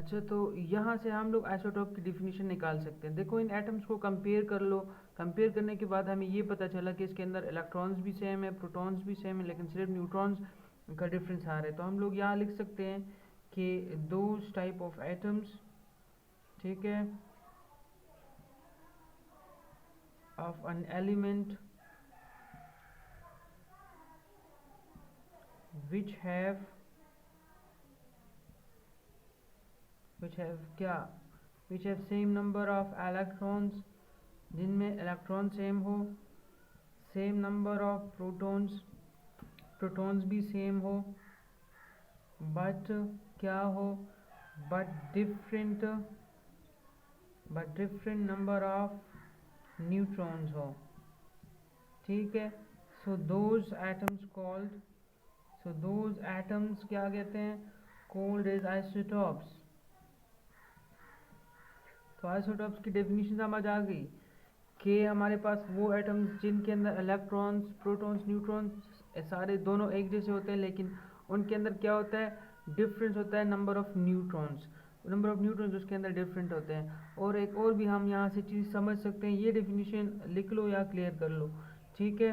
अच्छा, तो यहाँ से हम लोग आइसोटोप की डिफिनीशन निकाल सकते हैं। देखो इन एटम्स को कंपेयर कर लो। कंपेयर करने के बाद हमें ये पता चला कि इसके अंदर इलेक्ट्रॉन्स भी सेम है, प्रोटॉन्स भी सेम है, लेकिन सिर्फ न्यूट्रॉन्स का डिफरेंस आ रहा है। तो हम लोग यहाँ लिख सकते हैं कि दोज टाइप ऑफ एटम्स, ठीक है, of an element which have क्या, which have same number of electrons, जिनमें इलेक्ट्रॉन सेम हो, same number of protons, protons भी सेम हो, बट क्या हो, but different number of neutrons हो, ठीक है। So those atoms called, so those atoms क्या कहते हैं, कॉल्ड एज आइसोटॉप्स। तो आइसोटॉप्स की डेफिनेशन समझ आ गई कि हमारे पास वो एटम्स जिनके अंदर इलेक्ट्रॉन्स, प्रोटॉन्स, न्यूट्रॉन्स सारे दोनों एक जैसे होते हैं, लेकिन उनके अंदर क्या होता है, डिफरेंस होता है number of neutrons. Number of neutrons उसके अंदर डिफरेंट होते हैं। और एक और भी हम यहाँ से चीज़ समझ सकते हैं, ये डेफिनेशन लिख लो या क्लियर कर लो, ठीक है।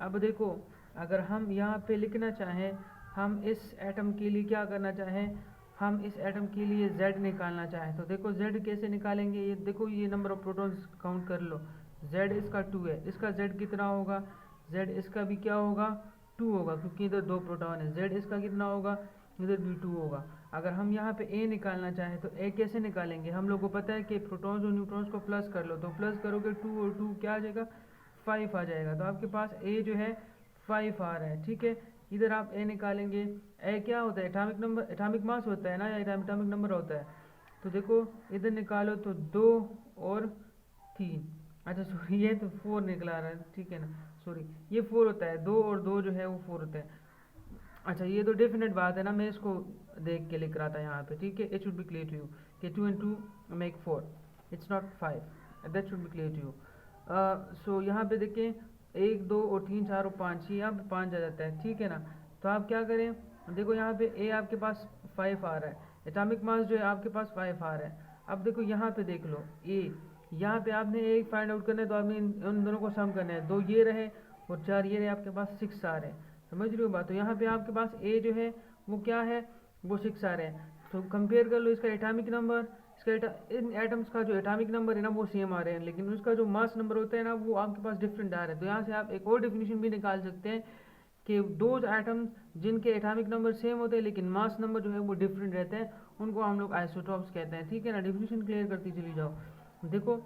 अब देखो, अगर हम यहाँ पे लिखना चाहें, हम इस एटम के लिए क्या करना चाहें, हम इस एटम के लिए z निकालना चाहें, तो देखो z कैसे निकालेंगे। ये देखो, ये नंबर ऑफ प्रोटॉन्स काउंट कर लो। z इसका 2 है, इसका z कितना होगा, z इसका भी क्या होगा, 2 होगा, क्योंकि इधर 2 प्रोटॉन है। z इसका कितना होगा, इधर भी 2 होगा। अगर हम यहाँ पे a निकालना चाहें तो a कैसे निकालेंगे, हम लोग को पता है कि प्रोटॉन्स और न्यूट्रॉन्स को प्लस कर लो, तो प्लस करोगे 2 और 2 क्या आ जाएगा, 5 आ जाएगा। तो आपके पास a जो है 5 आ रहा है, ठीक है। इधर आप ए निकालेंगे, ए क्या होता है, एटॉमिक नंबर, एटॉमिक मास होता है ना, या एटॉमिक नंबर होता है। तो देखो इधर निकालो तो 2 और 3, अच्छा सॉरी ये तो 4 निकला रहा है, ठीक है ना, सॉरी ये 4 होता है, 2 और 2 जो है वो 4 होता है। अच्छा ये तो डेफिनेट बात है ना, मैं इसको देख के लिख रहा था यहाँ पे, ठीक है। It should be clear to you कि 2 and 2 make 4, it's not 5, that should be clear to you. So यहाँ पे देखें, 1 2 और 3 4 और 5, यहाँ पे 5 आ जाता है, ठीक है ना। तो आप क्या करें, देखो यहाँ पे ए आपके पास 5 आ रहा है, एटॉमिक मास जो है आपके पास 5 आ रहा है। अब देखो यहाँ पे देख लो ए, यहाँ पे आपने एक फाइंड आउट करना है, तो आपने इन दोनों को सम करना है, 2 ये रहे और 4 ये रहे, आपके पास 6 आ रहे हैं, समझ रहे हो बात। तो यहाँ पे आपके पास ए जो है वो क्या है, वो 6 आ रहे हैं। तो कंपेयर कर लो इसका एटॉमिक नंबर, इसका इन एटम्स का जो एटॉमिक नंबर है ना वो सेम आ रहे हैं, लेकिन उसका जो मास नंबर होता है ना वो आपके पास डिफरेंट आ रहा है। तो यहाँ से आप एक और डेफिनेशन भी निकाल सकते हैं कि दोज एटम्स जिनके एटॉमिक नंबर सेम होते हैं लेकिन मास नंबर जो है वो डिफरेंट रहते हैं, उनको हम लोग आइसोटॉप्स कहते हैं, ठीक है ना। डेफिनेशन क्लियर करती चली जाओ। देखो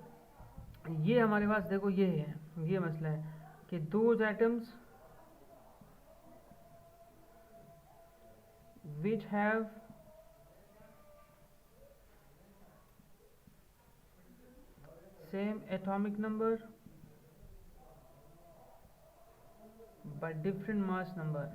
ये हमारे पास, देखो ये है, ये मसला है कि those atoms which have same atomic number but different mass number,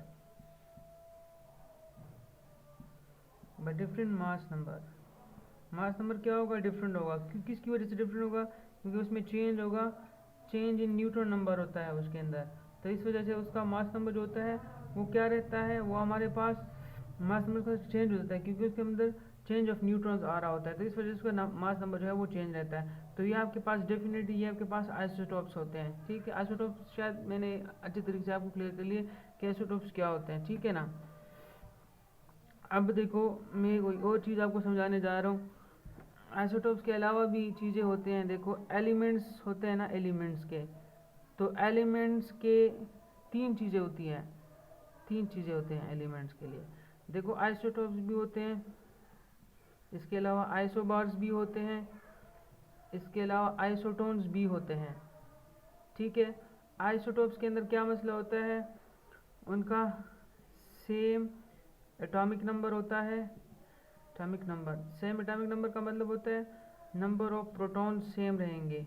mass number क्या होगा, डिफरेंट होगा। क्यों, किसकी वजह से डिफरेंट होगा, क्योंकि उसमें चेंज होगा, चेंज इन न्यूट्रॉन नंबर होता है उसके अंदर, तो इस वजह से उसका मास नंबर जो होता है वो क्या रहता है, वो हमारे पास मास नंबर का चेंज हो जाता है, क्योंकि उसके अंदर चेंज ऑफ न्यूट्रॉन्स आ रहा होता है, तो इस वजह से उसका मास नंबर जो है वो चेंज रहता है। तो ये आपके पास डेफिनेटली ये आपके पास आइसोटॉप्स होते हैं, ठीक है। आइसोटॉप्स शायद मैंने अच्छे तरीके से आपको क्लियर कर लिए कि आइसोटॉप्स क्या होते हैं, ठीक है ना। अब देखो मैं कोई और चीज़ आपको समझाने जा रहा हूँ। आइसोटॉप्स के अलावा भी चीज़ें होते हैं, देखो एलिमेंट्स होते हैं ना, एलिमेंट्स के, तो एलिमेंट्स के 3 चीज़ें होती हैं, 3 चीज़ें होते हैं एलिमेंट्स के लिए। देखो आइसोटॉप्स भी होते हैं, इसके अलावा आइसोबार्स भी होते हैं, इसके अलावा आइसोटोन्स भी होते हैं, ठीक है। आइसोटॉप्स के अंदर क्या मसला होता है, उनका सेम एटॉमिक नंबर होता है। Atomic number, same atomic number का मतलब होता है नंबर ऑफ प्रोटॉन्स सेम रहेंगे,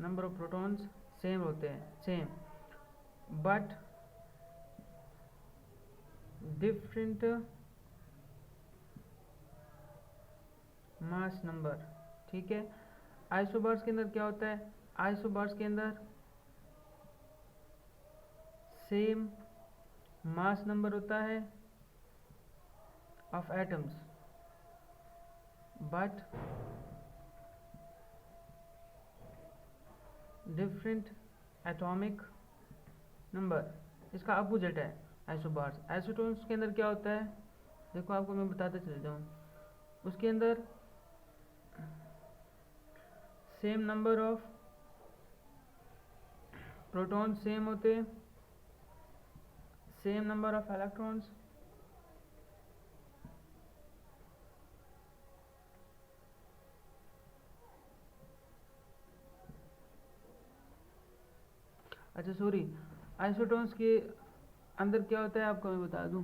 नंबर ऑफ प्रोटॉन्स सेम होते हैं, same, but different mass number, ठीक है। आइसोबार्स के अंदर क्या होता है, आइसोबार्स के अंदर सेम मास नंबर होता है of atoms, but different atomic number, इसका अपोजिट है आइसोबार्स। आइसोटोन्स के अंदर क्या होता है, देखो आपको मैं बताते चल जाऊँ, उसके अंदर same number of proton same होते, सेम नंबर ऑफ इलेक्ट्रॉन्स, अच्छा सॉरी, आइसोटोन्स के अंदर क्या होता है आपको मैं बता दूं,